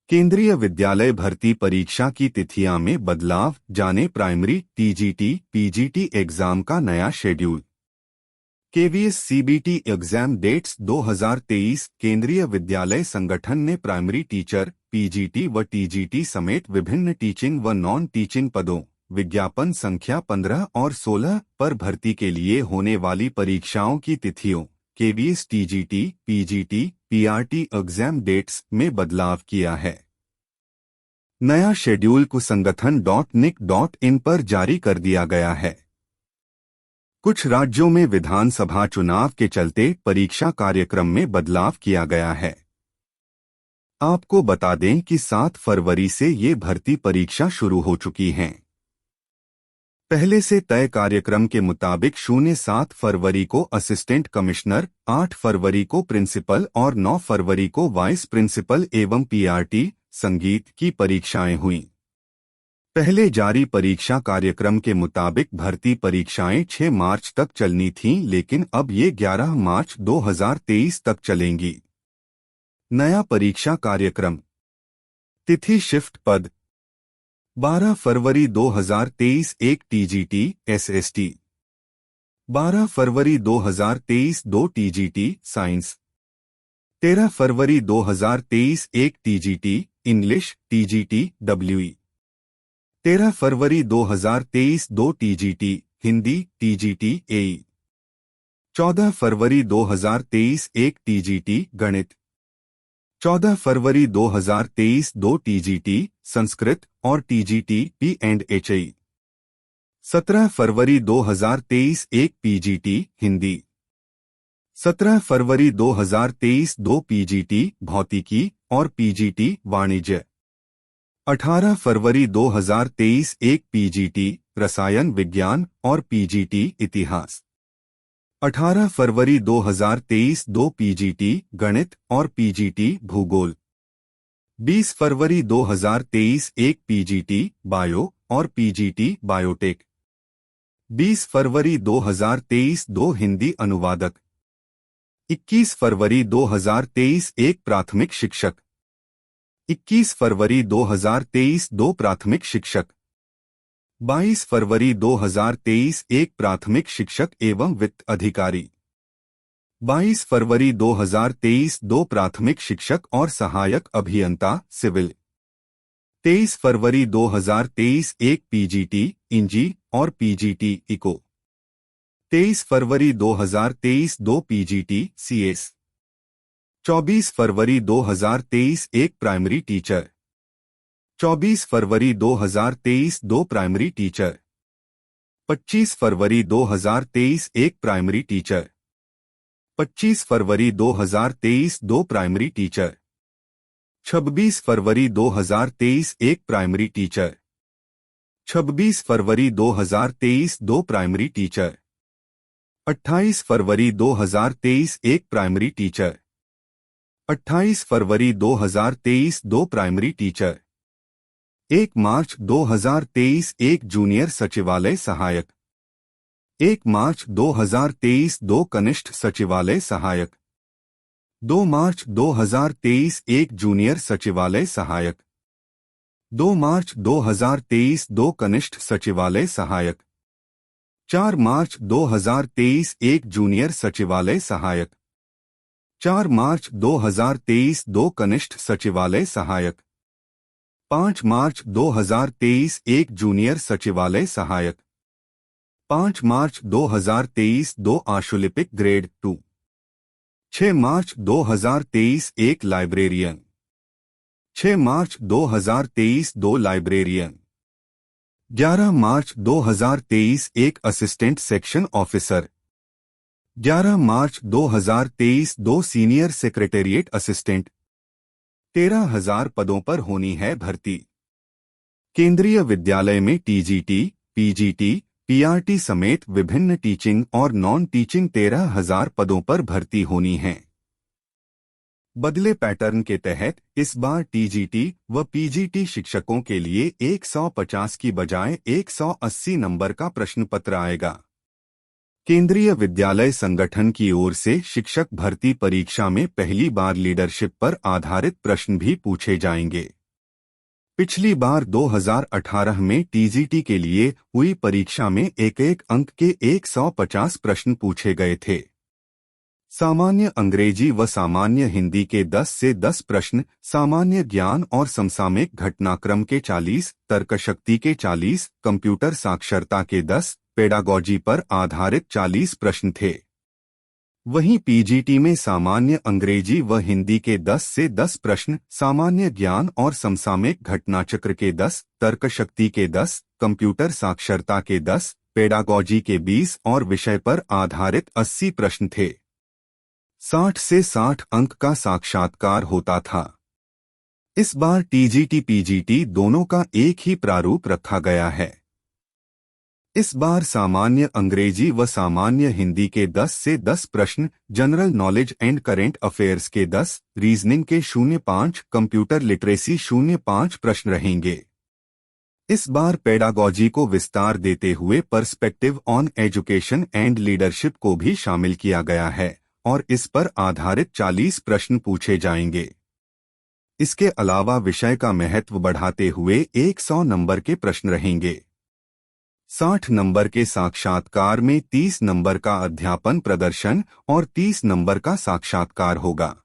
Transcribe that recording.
केंद्रीय विद्यालय भर्ती परीक्षा की तिथियां में बदलाव, जाने प्राइमरी, टीजीटी, पीजीटी एग्जाम का नया शेड्यूल। KVS CBT exam dates 2023। Kendriya Vidyalaya Sangathan ने प्राइमरी टीचर, पीजीटी व टीजीटी समेत विभिन्न टीचिंग व नॉन टीचिंग पदों, विज्ञापन संख्या 15 और 16 पर भर्ती के लिए होने वाली परीक्षाओं की तिथियों, KVS TGT, PGT, PRT exam dates में बदलाव किया है। नया शेड्यूल कुसंगठन.nic.in पर जारी कर दिया गया है। कुछ राज्यों में विधानसभा चुनाव के चलते परीक्षा कार्यक्रम में बदलाव किया गया है। आपको बता दें कि 7 फरवरी से ये भर्ती परीक्षा शुरू हो चुकी हैं। पहले से तय कार्यक्रम के मुताबिक 7 फरवरी को असिस्टेंट कमिश्नर, 8 फरवरी को प्रिंसिपल और 9 फरवरी को वाइस प्रिंसिपल एवं पीआरटी संगीत की परीक्षाएं हुईं। पहले जारी परीक्षा कार्यक्रम के मुताबिक भर्ती परीक्षाएं 6 मार्च तक चलनी थीं, लेकिन अब ये 11 मार्च 2023 तक चलेंगी। नया परीक्षा कार्यक्रम। तिथि शिफ्ट पद 12 फरवरी 2023 1 TGT SST, 12 February 2023 2 TGT science, 13 February 2023 1 TGT English TGT WE, 13 February 2023 2 TGT Hindi TGT AE, 14 February 2023 1 TGT गणित, 14 फरवरी 2023 2 टीजीटी संस्कृत और टीजीटी पी&एचई, 17 फरवरी 2023 1 पीजीटी हिंदी, 17 फरवरी 2023 2 पीजीटी भौतिकी और पीजीटी वाणिज्य, 18 फरवरी 2023 1 पीजीटी रसायन विज्ञान और पीजीटी इतिहास, 18 फरवरी 2023 2 पीजीटी गणित और पीजीटी भूगोल, 20 फरवरी 2023 1 पीजीटी बायो और पीजीटी बायोटेक, 20 फरवरी 2023 2 हिंदी अनुवादक, 21 फरवरी 2023 1 प्राथमिक शिक्षक, 21 फरवरी 2023 2 प्राथमिक शिक्षक, 22 फरवरी 2023 1 प्राथमिक शिक्षक एवं वित्त अधिकारी, 22 फरवरी 2023 2 प्राथमिक शिक्षक और सहायक अभियंता सिविल, 23 फरवरी 2023 1 पीजीटी इंजी और पीजीटी इको, 23 फरवरी 2023 2 पीजीटी सीएस, 24 फरवरी 2023 1 प्राइमरी टीचर, 24 फरवरी 2023 2 प्राइमरी टीचर, 25 फरवरी 2023 1 प्राइमरी टीचर, 25 फरवरी 2023 2 प्राइमरी टीचर, 26 फरवरी 2023 1 प्राइमरी टीचर, 26 फरवरी 2023 2 प्राइमरी टीचर, 28 फरवरी 2023 1 प्राइमरी टीचर, 28 फरवरी 2023 2 प्राइमरी टीचर, 1 मार्च 2023 1 जूनियर सचिवालय सहायक, 1 मार्च 2023 2 कनिष्ठ सचिवालय सहायक, 2 मार्च 2023 1 जूनियर सचिवालय सहायक, 2 मार्च 2023 2 कनिष्ठ सचिवालय सहायक, 4 मार्च 2023 1 जूनियर सचिवालय सहायक, 4 मार्च 2023 2 कनिष्ठ सचिवालय सहायक, 5 मार्च 2023 1 जूनियर सचिवालय सहायक, 5 मार्च 2023 2 आशुलिपिक ग्रेड 2, 6 मार्च 2023 1 लाइब्रेरियन, 6 मार्च 2023 2 लाइब्रेरियन, 11 मार्च 2023 1 असिस्टेंट सेक्शन ऑफिसर, 11 मार्च 2023 2 सीनियर सेक्रेटेरिएट असिस्टेंट। 13,000 पदों पर होनी है भर्ती। केंद्रीय विद्यालय में टीजीटी, पीजीटी, पीआरटी समेत विभिन्न टीचिंग और नॉन टीचिंग 13,000 पदों पर भर्ती होनी है। बदले पैटर्न के तहत इस बार टीजीटी व पीजीटी शिक्षकों के लिए 150 की बजाय 180 नंबर का प्रश्न पत्र आएगा। केंद्रीय विद्यालय संगठन की ओर से शिक्षक भर्ती परीक्षा में पहली बार लीडरशिप पर आधारित प्रश्न भी पूछे जाएंगे। पिछली बार 2018 में टीजीटी के लिए हुई परीक्षा में एक अंक के 150 प्रश्न पूछे गए थे। सामान्य अंग्रेजी व सामान्य हिंदी के 10 से 10 प्रश्न, सामान्य ज्ञान और समसामयिक घटनाक्रम के 40, तर्कशक्ति के 40, कंप्यूटर साक्षरता के 10, पेडागोजी पर आधारित 40 प्रश्न थे। वहीं पीजीटी में सामान्य अंग्रेजी व हिंदी के 10 से 10 प्रश्न, सामान्य ज्ञान और समसामयिक घटनाचक्र के 10, तर्कशक्ति के 10, कंप्यूटर साक्षरता के 10, पेडागोजी के 20 और विषय पर आधारित 80 प्रश्न थे। 60 से 60 अंक का साक्षात्कार होता था। इस बार टीजीटी पीजीटी दोनों का एक ही प्रारूप रखा गया है। इस बार सामान्य अंग्रेजी व सामान्य हिंदी के 10 से 10 प्रश्न, general knowledge and current affairs के 10, रीजनिंग के 0.5, कंप्यूटर लिटरेसी 0.5 प्रश्न रहेंगे। इस बार पेडागोजी को विस्तार देते हुए perspective on education and leadership को भी शामिल किया गया है और इस पर आधारित 40 प्रश्न पूछे जाएंगे। इसके अलावा विषय का महत्व बढ़ाते हुए 100 नंबर के प्रश्न रहेंगे। 60 नंबर के साक्षात्कार में 30 नंबर का अध्यापन प्रदर्शन और 30 नंबर का साक्षात्कार होगा।